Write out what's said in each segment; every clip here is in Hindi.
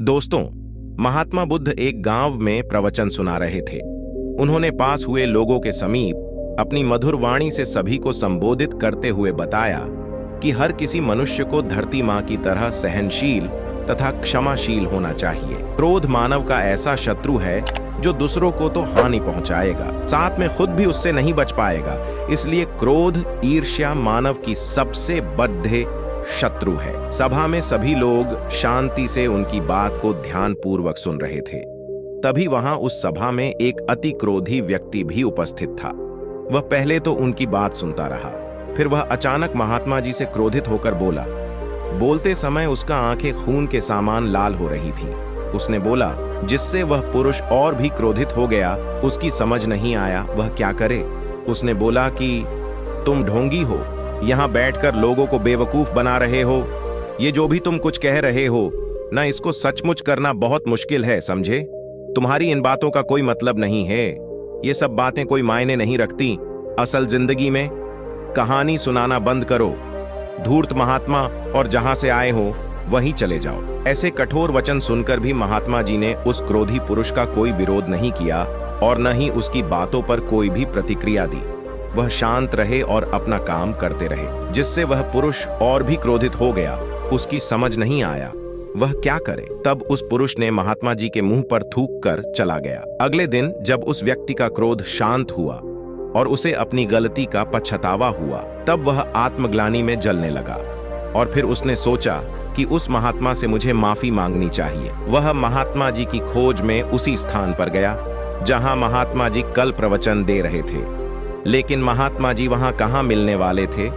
दोस्तों, महात्मा बुद्ध एक गांव में प्रवचन सुना रहे थे। उन्होंने पास हुए लोगों के समीप अपनी मधुर वाणी से सभी को संबोधित करते हुए बताया कि हर किसी मनुष्य को धरती मां की तरह सहनशील तथा क्षमाशील होना चाहिए। क्रोध मानव का ऐसा शत्रु है जो दूसरों को तो हानि पहुंचाएगा, साथ में खुद भी उससे नहीं बच पाएगा। इसलिए क्रोध, ईर्ष्या मानव की सबसे बद्ध शत्रु है। सभा में सभी लोग शांति से उनकी बात को ध्यानपूर्वक सुन रहे थे। तभी वहां उस सभा में एक अति क्रोधी व्यक्ति भी उपस्थित था। वह पहले तो उनकी बात सुनता रहा, फिर वह अचानक महात्मा जी से क्रोधित होकर बोला। बोलते समय उसका आंखें खून के समान लाल हो रही थी। उसने बोला, जिससे वह पुरुष और भी क्रोधित हो गया। उसकी समझ नहीं आया वह क्या करे। उसने बोला कि तुम ढोंगी हो, यहाँ बैठकर लोगों को बेवकूफ बना रहे हो। ये जो भी तुम कुछ कह रहे हो ना, इसको सचमुच करना बहुत मुश्किल है, समझे? तुम्हारी इन बातों का कोई मतलब नहीं है। ये सब बातें कोई मायने नहीं रखती। असल जिंदगी में कहानी सुनाना बंद करो। धूर्त महात्मा, और जहां से आए हो वहीं चले जाओ। ऐसे कठोर वचन सुनकर भी महात्मा जी ने उस क्रोधी पुरुष का कोई विरोध नहीं किया और न ही उसकी बातों पर कोई भी प्रतिक्रिया दी। वह शांत रहे और अपना काम करते रहे, जिससे वह पुरुष और भी क्रोधित हो गया। उसकी समझ नहीं आया वह क्या करे। तब उस पुरुष ने महात्मा जी के मुंह पर थूक कर चला गया। अगले दिन जब उस व्यक्ति का क्रोध शांत हुआ और उसे अपनी गलती का पछतावा हुआ, तब वह आत्मग्लानि में जलने लगा और फिर उसने सोचा कि उस महात्मा से मुझे माफी मांगनी चाहिए। वह महात्मा जी की खोज में उसी स्थान पर गया जहां महात्मा जी कल प्रवचन दे रहे थे। लेकिन महात्मा जी वहां कहां मिलने वाले थे।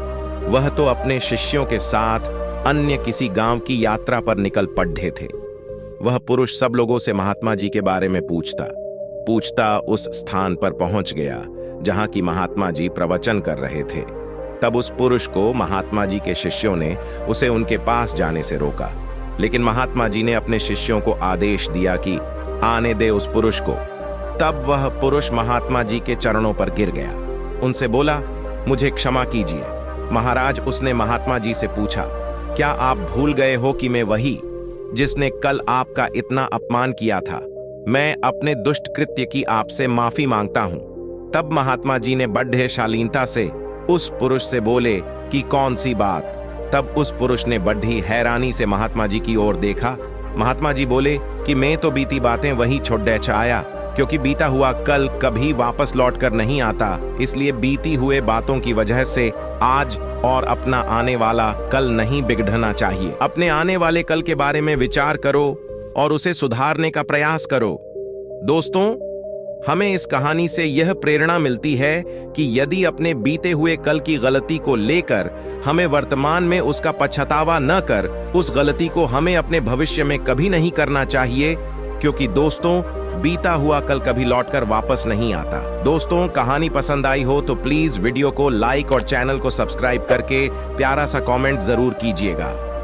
वह तो अपने शिष्यों के साथ अन्य किसी गांव की यात्रा पर निकल पड़े थे। वह पुरुष सब लोगों से महात्मा जी के बारे में पूछता उस स्थान पर पहुंच गया जहां की महात्मा जी प्रवचन कर रहे थे। तब उस पुरुष को महात्मा जी के शिष्यों ने उसे उनके पास जाने से रोका, लेकिन महात्मा जी ने अपने शिष्यों को आदेश दिया कि आने दे उस पुरुष को। तब वह पुरुष महात्मा जी के चरणों पर गिर गया। उनसे बोला, मुझे क्षमा कीजिए महाराज। उसने महात्मा जी से पूछा, क्या आप भूल गए हो कि मैं वही जिसने कल आपका इतना अपमान किया था? मैं अपने दुष्ट कृत्य की आपसे माफी मांगता हूं। तब महात्मा जी ने बड़े शालीनता से उस पुरुष से बोले कि कौन सी बात? तब उस पुरुष ने बड़ी हैरानी से महात्मा जी की ओर देखा। महात्मा जी बोले कि मैं तो बीती बातें वही छोड़ आया, क्योंकि बीता हुआ कल कभी वापस लौट कर नहीं आता। इसलिए बीती हुए बातों की वजह से आज और अपना आने वाला कल नहीं बिगड़ना चाहिए। अपने आने वाले कल के बारे में विचार करो और उसे सुधारने का प्रयास करो। दोस्तों, हमें इस कहानी से यह प्रेरणा मिलती है कि यदि अपने बीते हुए कल की गलती को लेकर हमें वर्तमान में उसका पछतावा न कर, उस गलती को हमें अपने भविष्य में कभी नहीं करना चाहिए, क्योंकि दोस्तों, बीता हुआ कल कभी लौटकर वापस नहीं आता। दोस्तों, कहानी पसंद आई हो तो प्लीज वीडियो को लाइक और चैनल को सब्सक्राइब करके प्यारा सा कमेंट जरूर कीजिएगा।